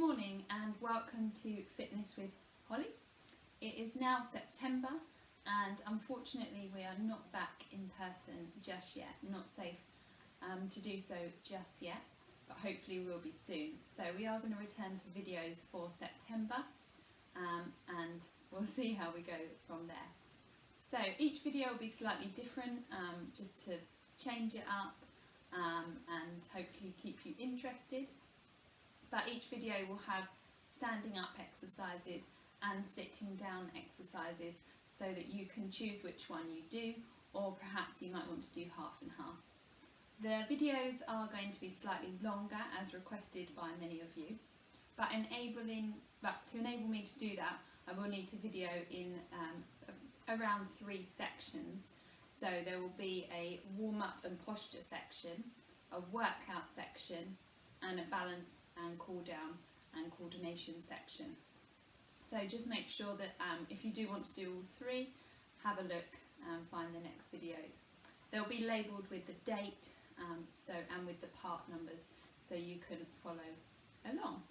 morning and welcome to Fitness with Hollie. It is now September and unfortunately we are not back in person just yet, not safe to do so just yet, but hopefully we'll be soon. So we are going to return to videos for September and we'll see how we go from there. So each video will be slightly different, just to change it up and hopefully keep you interested. But each video will have standing up exercises and sitting down exercises so that you can choose which one you do, or perhaps you might want to do half and half. The videos are going to be slightly longer as requested by many of you, but to enable me to do that I will need to video in around 3 sections. So there will be a warm-up and posture section, a workout section, and a balance and cool down and coordination section. So just make sure that if you do want to do all 3, have a look and find the next videos. They'll be labelled with the date and with the part numbers so you can follow along.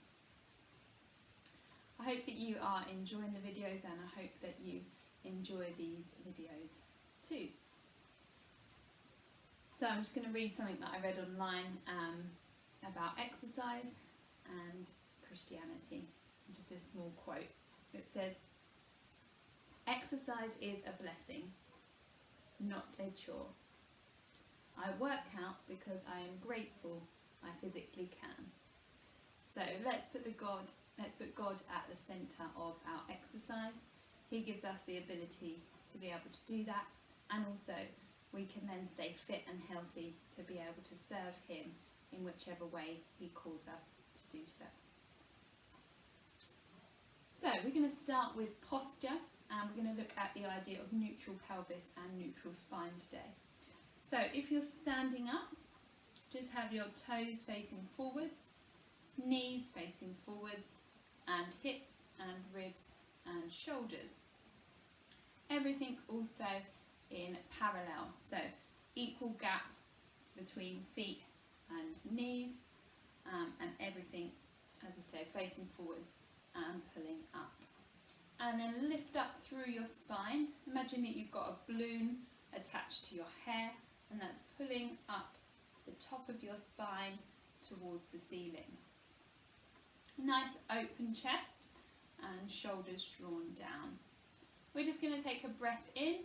I hope that you are enjoying the videos and I hope that you enjoy these videos too. So I'm just going to read something that I read online about exercise and Christianity. Just a small quote. It says, "Exercise is a blessing, not a chore. I work out because I am grateful I physically can." So let's put God at the centre of our exercise. He gives us the ability to be able to do that, and also we can then stay fit and healthy to be able to serve Him in whichever way He calls us to do so. So we're going to start with posture, and we're going to look at the idea of neutral pelvis and neutral spine today. So if you're standing up, just have your toes facing forwards, knees facing forwards, and hips and ribs and shoulders. Everything also in parallel, so equal gap between feet and knees, and everything, as I say, facing forwards and pulling up. And then lift up through your spine. Imagine that you've got a balloon attached to your hair, and that's pulling up the top of your spine towards the ceiling. Nice open chest and shoulders drawn down. We're just going to take a breath in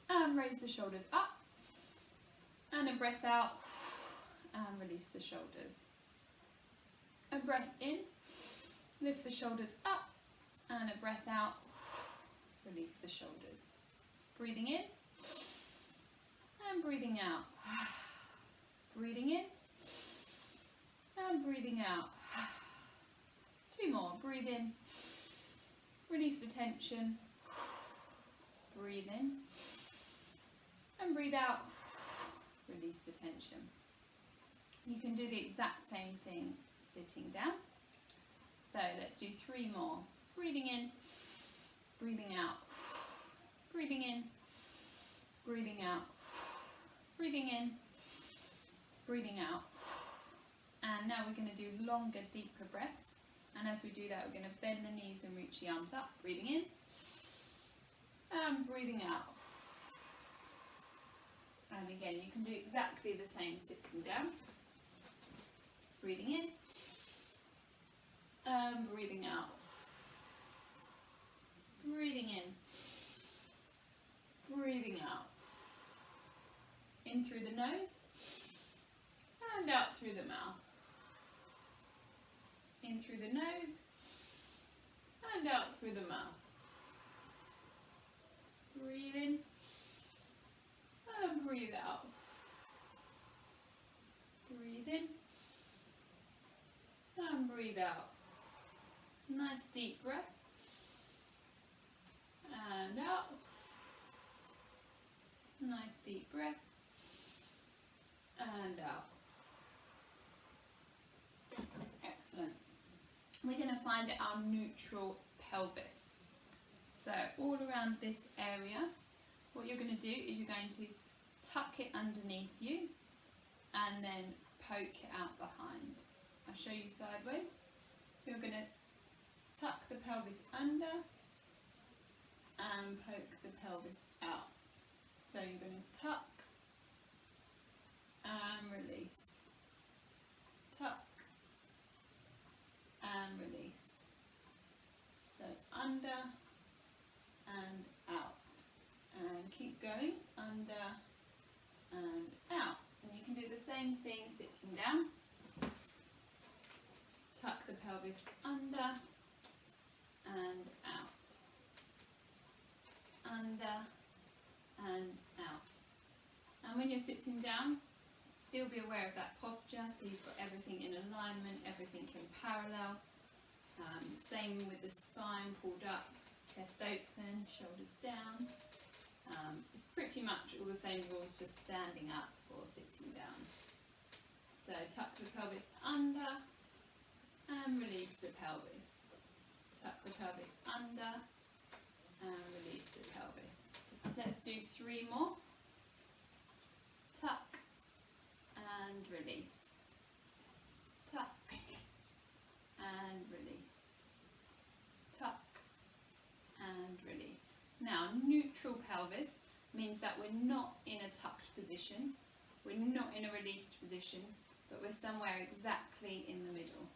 and raise the shoulders up, and a breath out and release the shoulders. A breath in, lift the shoulders up, and a breath out, release the shoulders. Breathing in and breathing out. Breathing in and breathing out. 2 more. Breathe in, release the tension. Breathe in and breathe out, release the tension. You can do the exact same thing sitting down. So let's do 3 more. Breathing in, breathing out, breathing in, breathing out, breathing in, breathing out. And now we're going to do longer, deeper breaths. And as we do that, we're going to bend the knees and reach the arms up. Breathing in and breathing out. And again, you can do exactly the same sitting down. Breathing in and breathing out. Breathing in, breathing out. In through the nose and out through the mouth. In through the nose and out through the mouth. Breathe in and breathe out. Breathe in and breathe out. Nice deep breath. And out. Nice deep breath. And out. Excellent. We're going to find our neutral pelvis. So all around this area, what you're going to do is you're going to tuck it underneath you and then poke it out behind. I'll show you sideways. You're going to tuck the pelvis under and poke the pelvis out. So you're going to tuck and release, tuck and release. So under and out, and keep going, under and out. And you can do the same thing sitting down. Tuck the pelvis under and out, under and out. And when you're sitting down, still be aware of that posture, so you've got everything in alignment, everything in parallel. Same with the spine pulled up, chest open, shoulders down. It's pretty much all the same rules for standing up or sitting down. So tuck the pelvis under and release the pelvis. Tuck the pelvis under and release the pelvis. Let's do 3 more. Tuck and release. Tuck and release. Tuck and release. Now, neutral pelvis means that we're not in a tucked position, we're not in a released position, but we're somewhere exactly in the middle.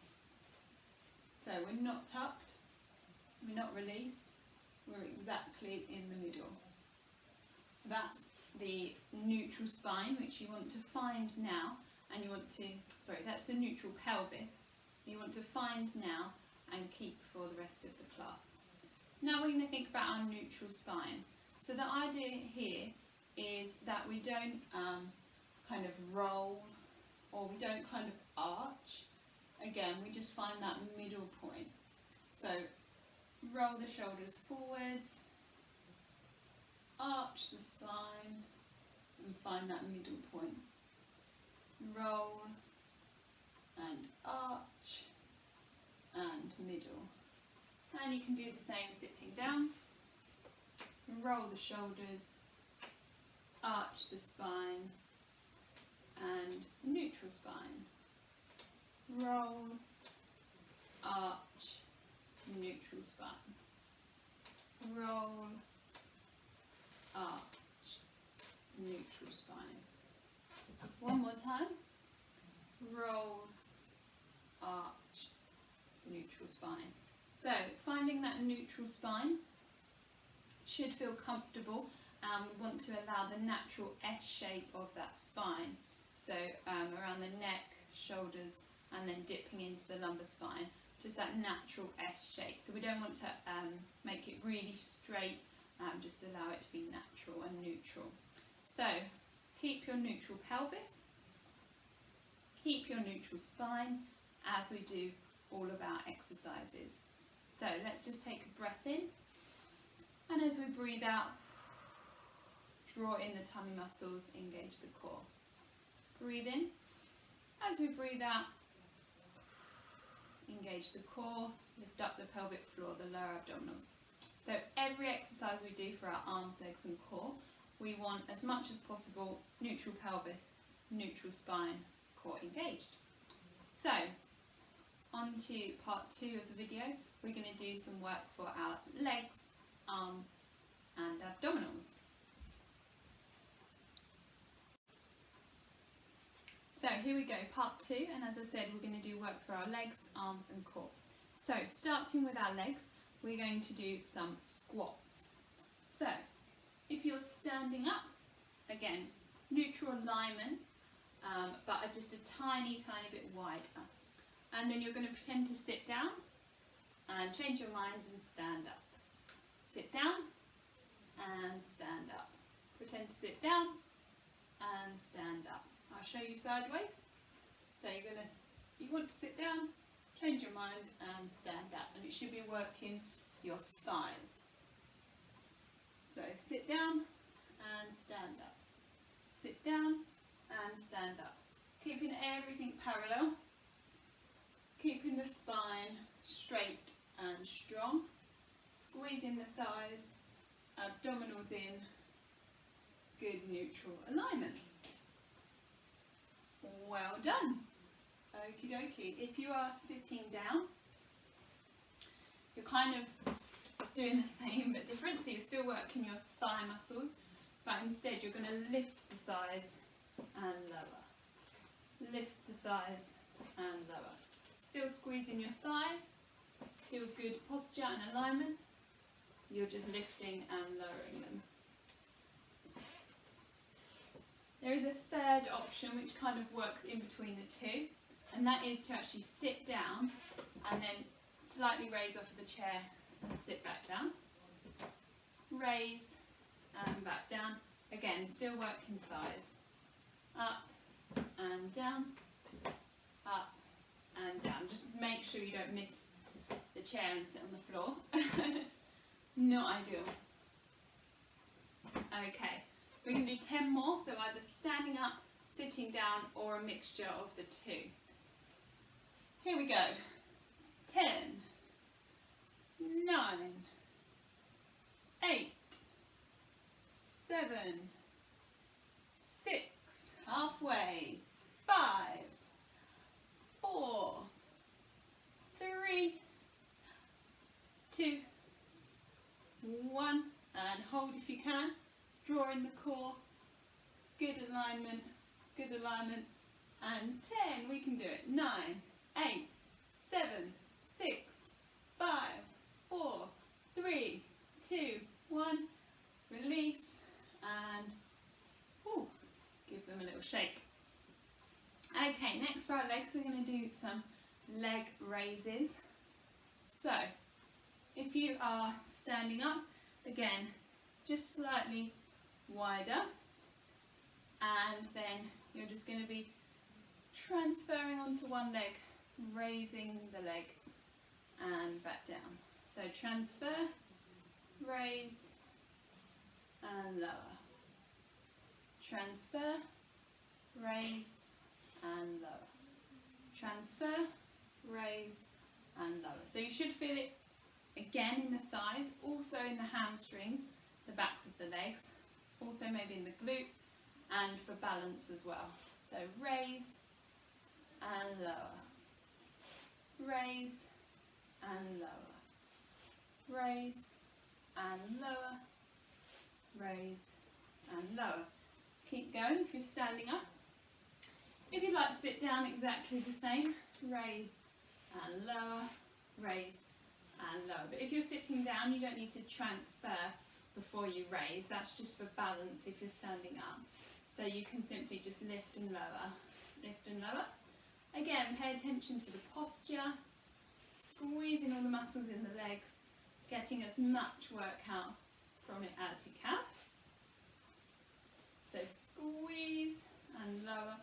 So we're not tucked, we're not released, we're exactly in the middle. So that's the neutral spine, which you want to find now, and you want to, that's the neutral pelvis, you want to find now and keep for the rest of the class. Now we're going to think about our neutral spine. So the idea here is that we don't kind of roll, or we don't kind of arch. Again, we just find that middle point. So roll the shoulders forwards, arch the spine, and find that middle point. Roll and arch and middle. And you can do the same sitting down. Roll the shoulders, arch the spine, and neutral spine. Roll, arch, neutral spine. Roll, arch, neutral spine. One more time. Roll, arch, neutral spine. So finding that neutral spine should feel comfortable, and we want to allow the natural S shape of that spine. So around the neck, shoulders, and then dipping into the lumbar spine, just that natural S shape. So we don't want to make it really straight, just allow it to be natural and neutral. So keep your neutral pelvis, keep your neutral spine as we do all of our exercises. So let's just take a breath in, and as we breathe out, draw in the tummy muscles, engage the core. Breathe in. As we breathe out, engage the core, lift up the pelvic floor, the lower abdominals. So every exercise we do for our arms, legs and core, we want as much as possible neutral pelvis, neutral spine, core engaged. So on to part 2 of the video. We're going to do some work for our legs, arms and abdominals. So here we go, part 2, and as I said, we're going to do work for our legs, arms and core. So starting with our legs, we're going to do some squats. So if you're standing up, again, neutral alignment, but just a tiny bit wider. And then you're going to pretend to sit down and change your mind and stand up. Sit down and stand up. Pretend to sit down and stand up. I'll show you sideways. So you want to sit down, change your mind and stand up, and it should be working your thighs. So sit down and stand up. Sit down and stand up. Keeping everything parallel. Keeping the spine straight and strong. Squeezing the thighs, abdominals in. Good neutral alignment. Well done. Okie dokie. If you are sitting down, you're kind of doing the same but different, so you're still working your thigh muscles, but instead you're going to lift the thighs and lower. Lift the thighs and lower. Still squeezing your thighs, still good posture and alignment. You're just lifting and lowering them. There is a third option which kind of works in between the two, and that is to actually sit down and then slightly raise off of the chair and sit back down. Raise and back down. Again, still working thighs. Up and down, up and down. Just make sure you don't miss the chair and sit on the floor. Not ideal. Okay, we're going to do 10 more, so either standing up, sitting down, or a mixture of the two. Here we go. 10, 9, 8, 7, 6, halfway, 5, 4, 3, 2, 1, and hold if you can. Draw in the core. Good alignment, and 10. We can do it. 9, 8, 7, 6, 5, 4, 3, 2, 1. Release and give them a little shake. Okay, next for our legs, we're going to do some leg raises. So, if you are standing up, again, just slightly wider, and then you're just going to be transferring onto one leg, raising the leg and back down. So transfer, raise and lower. Transfer, raise and lower. Transfer, raise and lower. So you should feel it again in the thighs, also in the hamstrings, the backs of the legs, also maybe in the glutes, and for balance as well. So raise and lower. Raise and lower. Raise and lower. Raise and lower. Keep going if you're standing up. If you'd like to sit down, exactly the same. Raise and lower. Raise and lower. But if you're sitting down, you don't need to transfer before you raise. That's just for balance if you're standing up. So you can simply just lift and lower. Lift and lower. Again, pay attention to the posture. Squeezing all the muscles in the legs. Getting as much work out from it as you can. So squeeze and lower.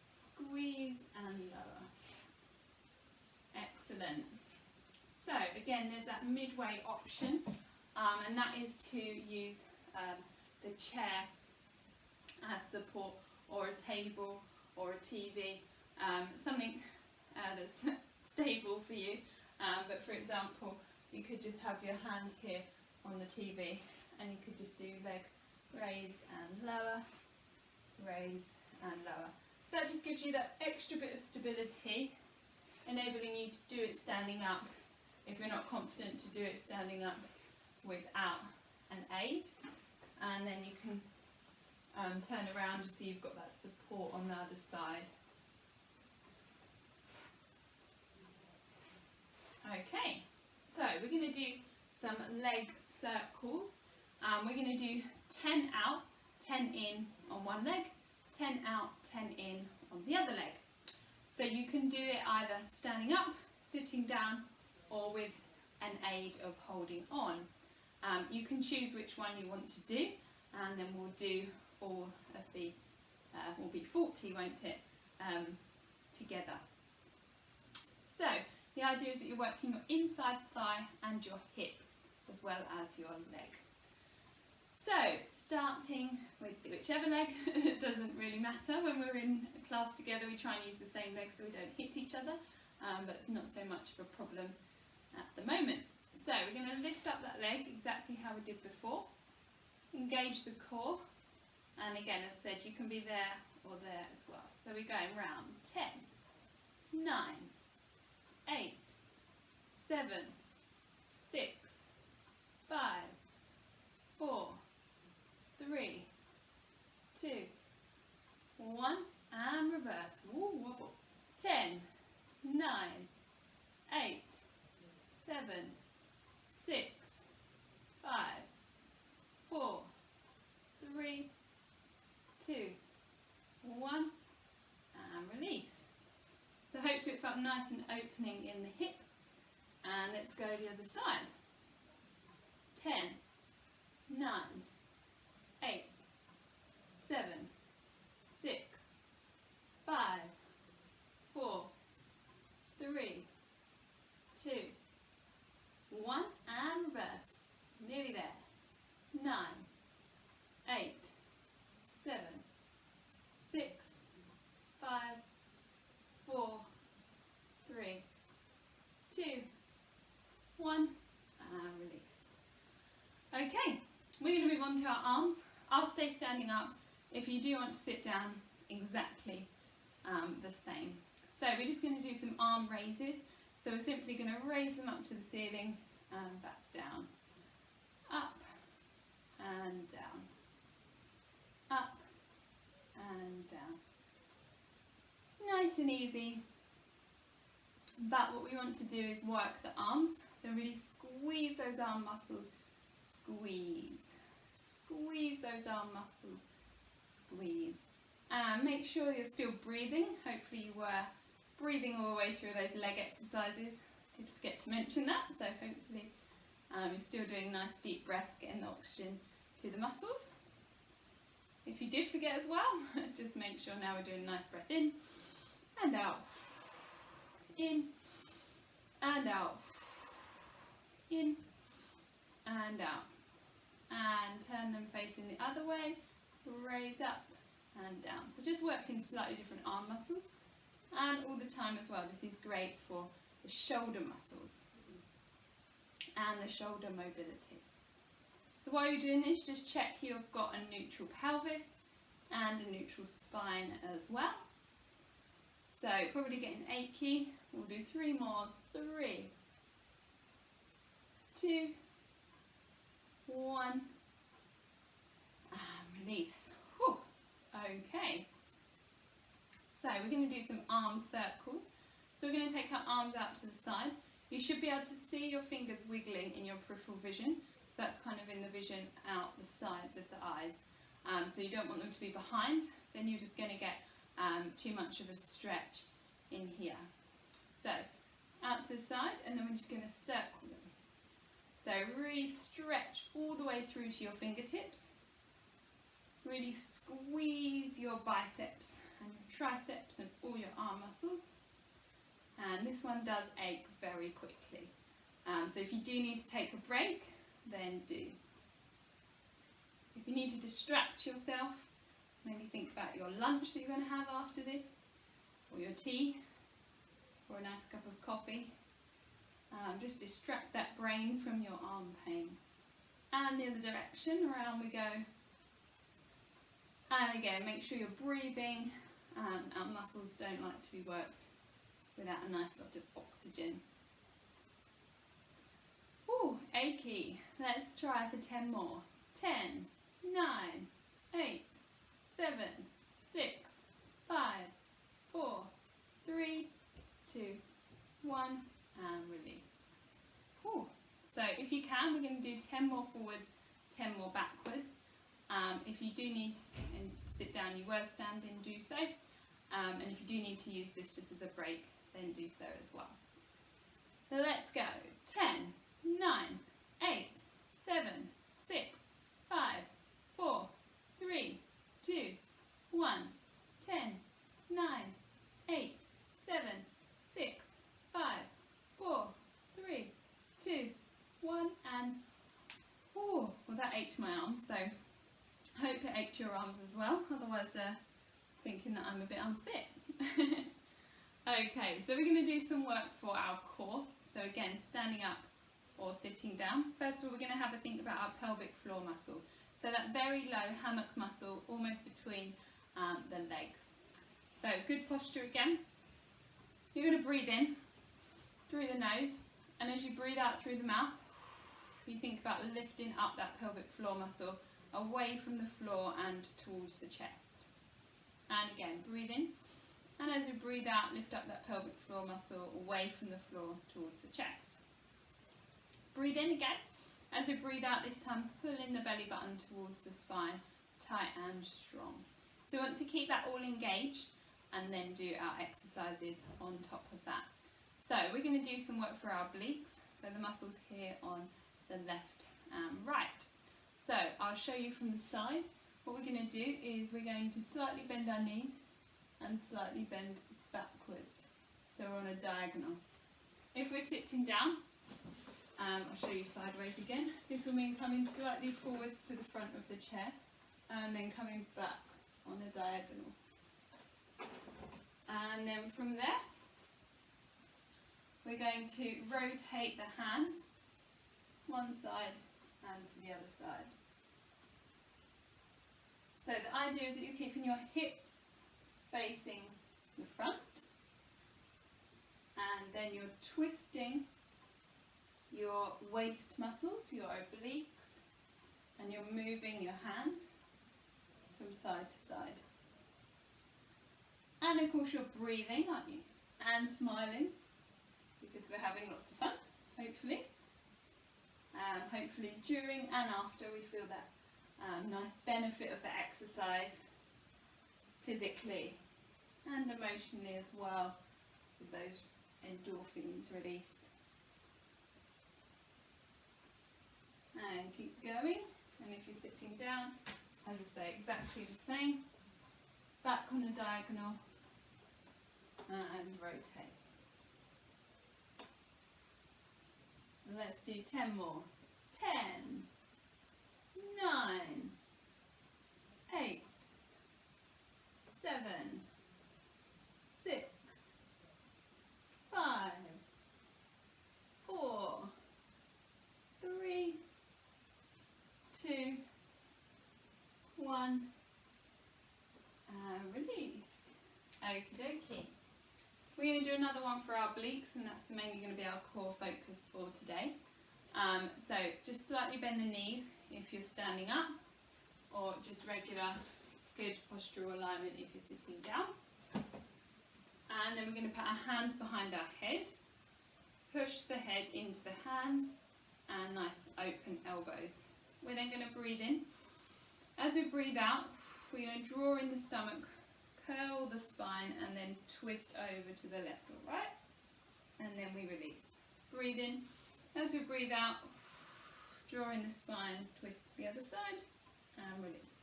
Squeeze and lower. Excellent. So again, there's that midway option, and that is to use the chair as support, or a table, or a TV, something that's stable for you. But for example, you could just have your hand here on the TV, and you could just do leg raise and lower, raise and lower. So that just gives you that extra bit of stability, enabling you to do it standing up if you're not confident to do it standing up without an aid. And then you can turn around just so you've got that support on the other side. Okay, so we're going to do some leg circles. We're going to do 10 out, 10 in on one leg, 10 out, 10 in on the other leg. So you can do it either standing up, sitting down, or with an aid of holding on. You can choose which one you want to do, and then we'll do all of the, will be 40, won't it, together. So the idea is that you're working your inside thigh and your hip, as well as your leg. So starting with whichever leg, it doesn't really matter. When we're in a class together, we try and use the same leg so we don't hit each other, but it's not so much of a problem at the moment. So we're going to lift up that leg exactly how we did before. Engage the core, and again, as I said, you can be there or there as well. So we're going round 10, 9, 8, 7, 10, 9, 8, 7, 6, 5, 4, 3, 2, 1, and release. So hopefully it felt nice and opening in the hip. And let's go the other side. 10, 9, 8, 7, 6, 5, 4, 3, 2, 1, and reverse. Nearly there. 9, 8, 7, 6, 5, 4, 3, 2, 1, and release. Okay, we're going to move on to our arms. I'll stay standing up. If you do want to sit down, exactly the same. So we're just going to do some arm raises. So we're simply going to raise them up to the ceiling and back down. Up and down. Up and down. Nice and easy. But what we want to do is work the arms. So really squeeze those arm muscles. Squeeze. Squeeze those arm muscles. Squeeze. And make sure you're still breathing. Hopefully you were breathing all the way through those leg exercises. Did forget to mention that. So hopefully you're still doing nice deep breaths, getting the oxygen to the muscles. If you did forget as well, just make sure now we're doing a nice breath in and out. In and out. In and out. And turn them facing the other way. Raise up and down. So just working slightly different arm muscles. And all the time as well. This is great for the shoulder muscles and the shoulder mobility. So while you're doing this, just check you've got a neutral pelvis and a neutral spine as well. So probably getting achy. We'll do 3 more. 3, 2, 1, and release. Whew. Okay. So we're going to do some arm circles. So we're going to take our arms out to the side. You should be able to see your fingers wiggling in your peripheral vision. So that's kind of in the vision out the sides of the eyes. So you don't want them to be behind. Then you're just going to get too much of a stretch in here. So out to the side, and then we're just going to circle them. So really stretch all the way through to your fingertips. Really squeeze your biceps and your triceps and all your arm muscles. And this one does ache very quickly. So if you do need to take a break, then do. If you need to distract yourself, maybe think about your lunch that you're going to have after this, or your tea, or a nice cup of coffee. Just distract that brain from your arm pain. And the other direction, around we go. And again, make sure you're breathing. Our muscles don't like to be worked without a nice lot of oxygen. Ooh, achy. Let's try for 10 more. 10, 9, 8, 7, 6, 5, 4, 3, 2, 1, and release. Ooh. So if you can, we're going to do 10 more forwards, 10 more backwards. If you do need to sit down, you were standing, do so. And if you do need to use this just as a break, then do so as well. So let's go. 10, 9, 8, 7, 6, 5, 4, 3, 2, 1, 10, 9, 8, 7, 6, 5, 4, 3, 2, 1, and oh, well that ached my arms, so I hope it ached your arms as well, otherwise thinking that I'm a bit unfit. Okay, so we're going to do some work for our core. So again, standing up or sitting down. First of all, we're going to have a think about our pelvic floor muscle. So that very low hammock muscle, almost between the legs. So good posture again. You're going to breathe in through the nose, and as you breathe out through the mouth, you think about lifting up that pelvic floor muscle away from the floor and towards the chest. And again, breathe in And as we breathe out, lift up that pelvic floor muscle away from the floor towards the chest. Breathe in again. As we breathe out this time, pull in the belly button towards the spine, tight and strong. So we want to keep that all engaged and then do our exercises on top of that. So we're going to do some work for our obliques, so the muscles here on the left and right. So I'll show you from the side. What we're going to do is we're going to slightly bend our knees and slightly bend backwards. So we're on a diagonal. If we're sitting down, I'll show you sideways again. This will mean coming slightly forwards to the front of the chair and then coming back on a diagonal. And then from there, we're going to rotate the hands one side and to the other side. So the idea is that you're keeping your hips facing the front, and then you're twisting your waist muscles, your obliques, and you're moving your hands from side to side. And of course you're breathing, aren't you? And smiling, because we're having lots of fun, hopefully. Hopefully during and after we feel that nice benefit of the exercise physically and emotionally as well, with those endorphins released. And keep going, and if you're sitting down, as I say, exactly the same. Back on a diagonal and rotate. Let's do 10 more. 10, 9, 8, 7, 6, 5, 4, 3, 2, 1, and release. Okie dokie. We're going to do another one for our obliques, and that's mainly going to be our core focus for today. So just slightly bend the knees if you're standing up, or just regular good postural alignment if you're sitting down. And then we're going to put our hands behind our head, push the head into the hands, and nice open elbows. We're then going to breathe in. As we breathe out, we're going to draw in the stomach, curl the spine, and then twist over to the left or right, and then we release. Breathe in. As we breathe out, draw in the spine, twist to the other side, and release.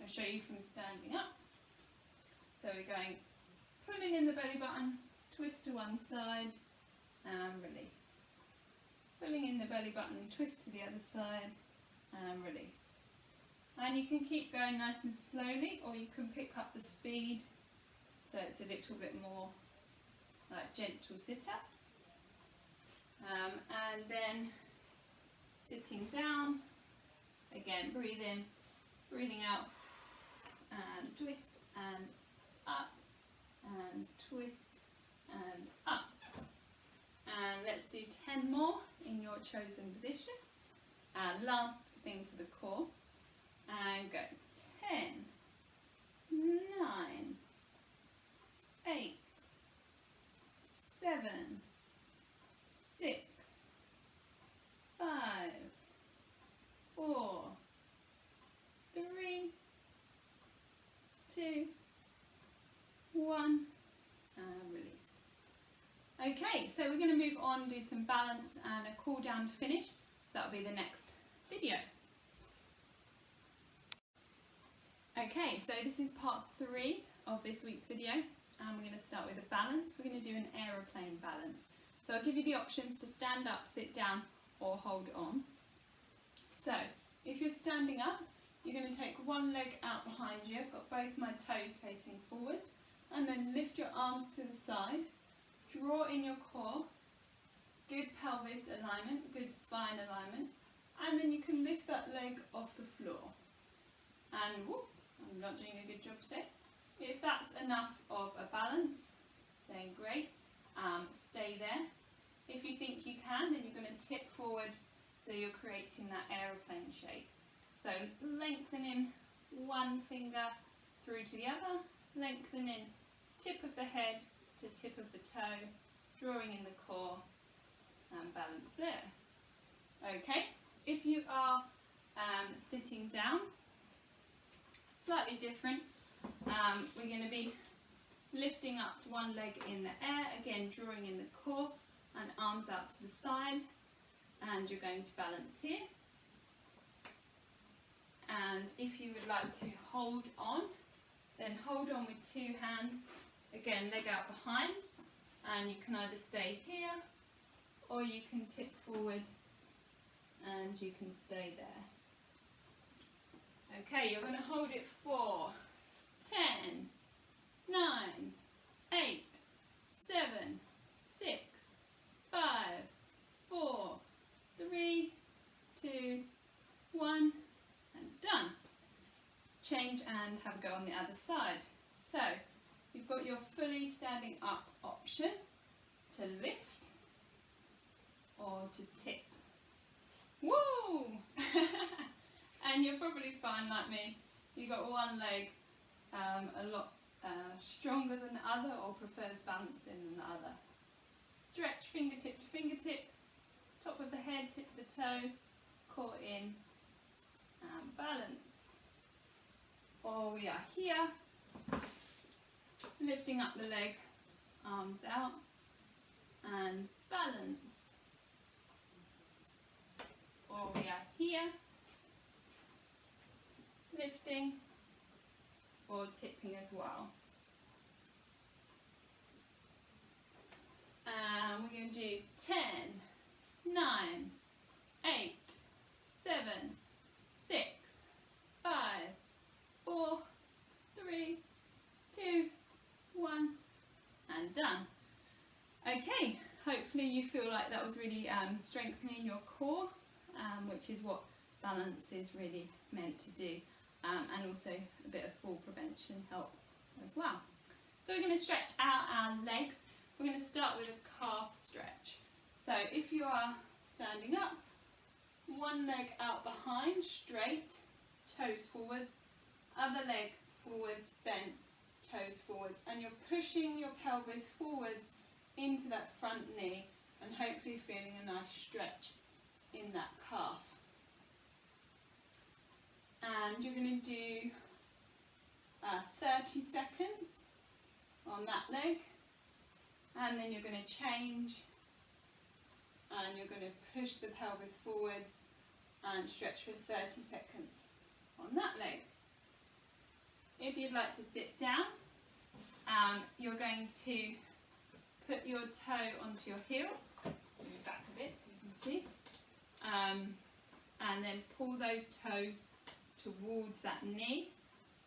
I'll show you from standing up. So we're going, pulling in the belly button, twist to one side, and release. Pulling in the belly button, twist to the other side, and release. And you can keep going nice and slowly, or you can pick up the speed so it's a little bit more like gentle sit-ups. And then sitting down, again breathe in, breathing out, and twist and up, and twist and up. And let's do 10 more in your chosen position. And last thing for the core. And go 10, 9, 8, 7, 6, 5, 4, 3, 2, 1, and release. Okay, so we're going to move on, do some balance and a cool down to finish. So that'll be the next video. Okay, so this is part 3 of this week's video, and we're going to start with a balance. We're going to do an aeroplane balance. So I'll give you the options to stand up, sit down, or hold on. So if you're standing up, you're going to take one leg out behind you. I've got both my toes facing forwards, and then lift your arms to the side. Draw in your core, good pelvis alignment, good spine alignment, and then you can lift that leg off the floor. And whoop, I'm not doing a good job today. If that's enough of a balance, then great. Stay there. If you think you can, then you're going to tip forward so you're creating that aeroplane shape. So lengthening one finger through to the other, lengthening tip of the head to tip of the toe, drawing in the core and balance there. Okay, if you are sitting down, slightly different. We're going to be lifting up one leg in the air, again drawing in the core and arms out to the side, and you're going to balance here. And if you would like to hold on, then hold on with two hands, again leg out behind, and you can either stay here or you can tip forward and you can stay there. Okay, you're going to hold it for 10, 9, 8, 7, 6, 5, 4, 3, 2, 1, and done. Change and have a go on the other side. So, you've got your fully standing up option to lift or to tip. Woo! And you'll probably find, like me, you've got one leg a lot stronger than the other, or prefers balancing than the other. Stretch fingertip to fingertip, top of the head, tip of the toe, core in, and balance. Or we are here, lifting up the leg, arms out, and balance. Or we are here, lifting or tipping as well. And we're going to do 10, 9, 8, 7, 6, 5, 4, 3, 2, 1, and done. Okay, hopefully you feel like that was really strengthening your core, which is what balance is really meant to do, and also a bit of fall prevention help as well. So we're going to stretch out our legs. We're going to start with a calf stretch. So if you are standing up, one leg out behind, straight, toes forwards, other leg forwards, bent, toes forwards, and you're pushing your pelvis forwards into that front knee and hopefully feeling a nice stretch in that calf. And you're going to do 30 seconds on that leg, and then you're going to change and you're going to push the pelvis forwards and stretch for 30 seconds on that leg. If you'd like to sit down, you're going to put your toe onto your heel, move back a bit so you can see, and then pull those toes towards that knee,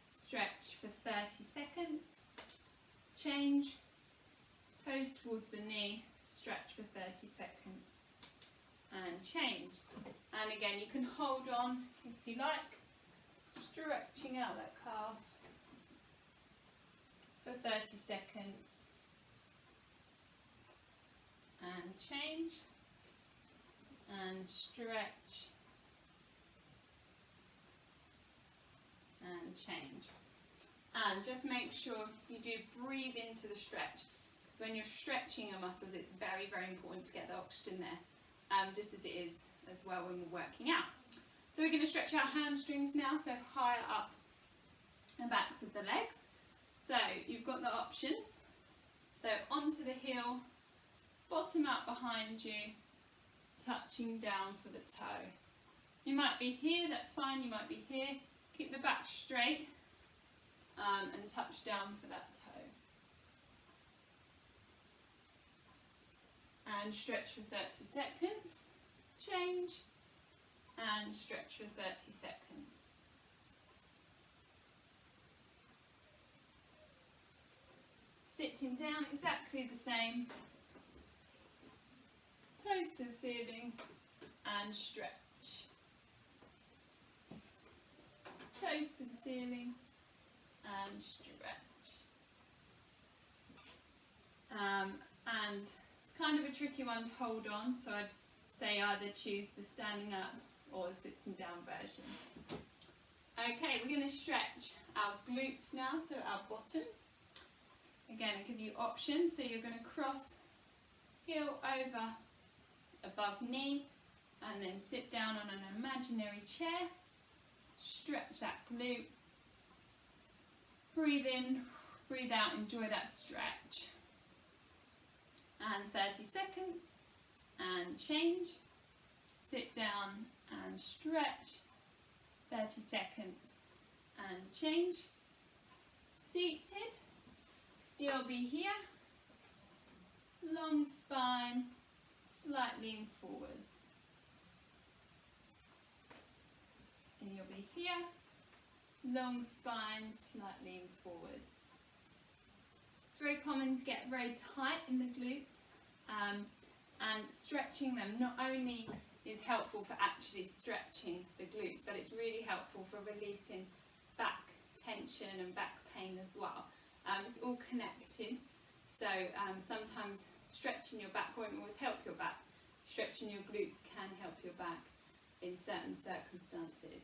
stretch for 30 seconds, change, toes towards the knee, stretch for 30 seconds, and change. And again, you can hold on if you like, stretching out that calf for 30 seconds, and change, and stretch, and change. And just make sure you do breathe into the stretch, because when you're stretching your muscles, it's very, very important to get the oxygen there, just as it is as well when we're working out. So we're going to stretch our hamstrings now, so higher up the backs of the legs. So you've got the options, so onto the heel, bottom out behind you, touching down for the toe. You might be here, that's fine, you might be here. Keep the back straight and touch down for that toe. And stretch for 30 seconds, change, and stretch for 30 seconds. Sitting down, exactly the same. Toes to the ceiling and stretch. Toes to the ceiling and stretch. And it's kind of a tricky one to hold on, so I'd say either choose the standing up or the sitting down version. Okay, we're going to stretch our glutes now, so our bottoms. Again, I give you options, so you're going to cross heel over above knee and then sit down on an imaginary chair, stretch that glute, breathe in, breathe out, enjoy that stretch, and 30 seconds, and change, sit down and stretch, 30 seconds and change, seated, you'll be here, long spine, slightly lean forwards, and you'll be here, long spine, slightly lean forwards. It's very common to get very tight in the glutes, and stretching them not only is helpful for actually stretching the glutes, but it's really helpful for releasing back tension and back pain as well. It's all connected, so sometimes stretching your back won't always help your back. Stretching your glutes can help your back in certain circumstances.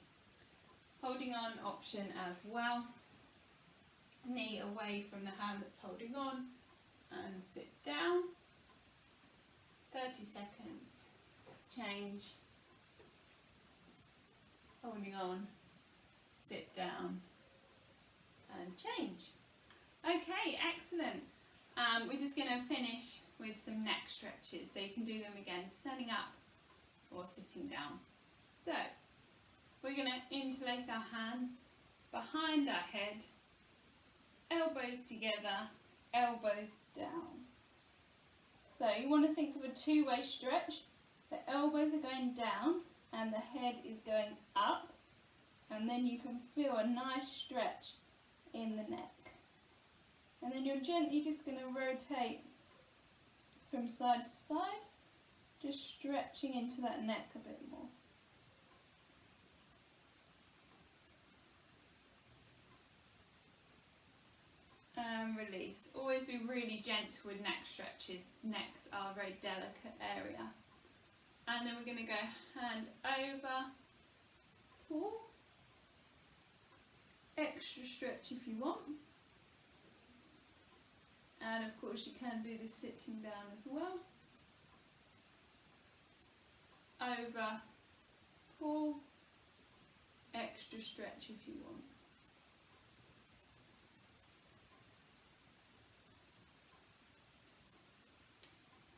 Holding on option as well. Knee away from the hand that's holding on, and sit down. 30 seconds. Change. Holding on. Sit down. And change. Okay, excellent. We're just going to finish with some neck stretches, so you can do them again standing up or sitting down. So we're going to interlace our hands behind our head, elbows together, elbows down. So you want to think of a two-way stretch. The elbows are going down and the head is going up, and then you can feel a nice stretch in the neck. And then you're gently just going to rotate from side to side, just stretching into that neck a bit more. And release. Always be really gentle with neck stretches. Necks are a very delicate area. And then we're going to go hand over, pull, extra stretch if you want. And of course you can do this sitting down as well. Over, pull, extra stretch if you want.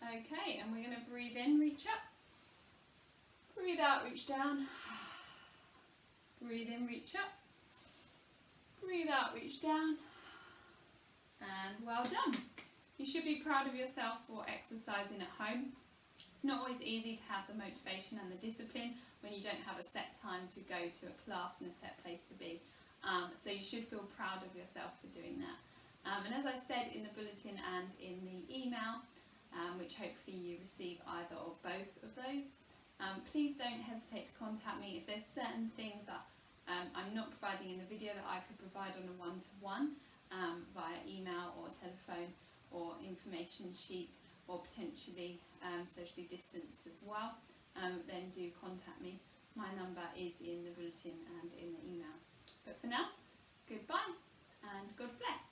Okay, and we're going to breathe in, reach up. Breathe out, reach down. Breathe in, reach up. Breathe out, reach down. And well done. You should be proud of yourself for exercising at home. It's not always easy to have the motivation and the discipline when you don't have a set time to go to a class and a set place to be. So you should feel proud of yourself for doing that. And as I said in the bulletin and in the email, which hopefully you receive either or both of those, please don't hesitate to contact me if there's certain things that I'm not providing in the video that I could provide on a one-to-one via email or telephone or information sheet, or potentially socially distanced as well, then do contact me. My number is in the bulletin and in the email. But for now, goodbye and God bless.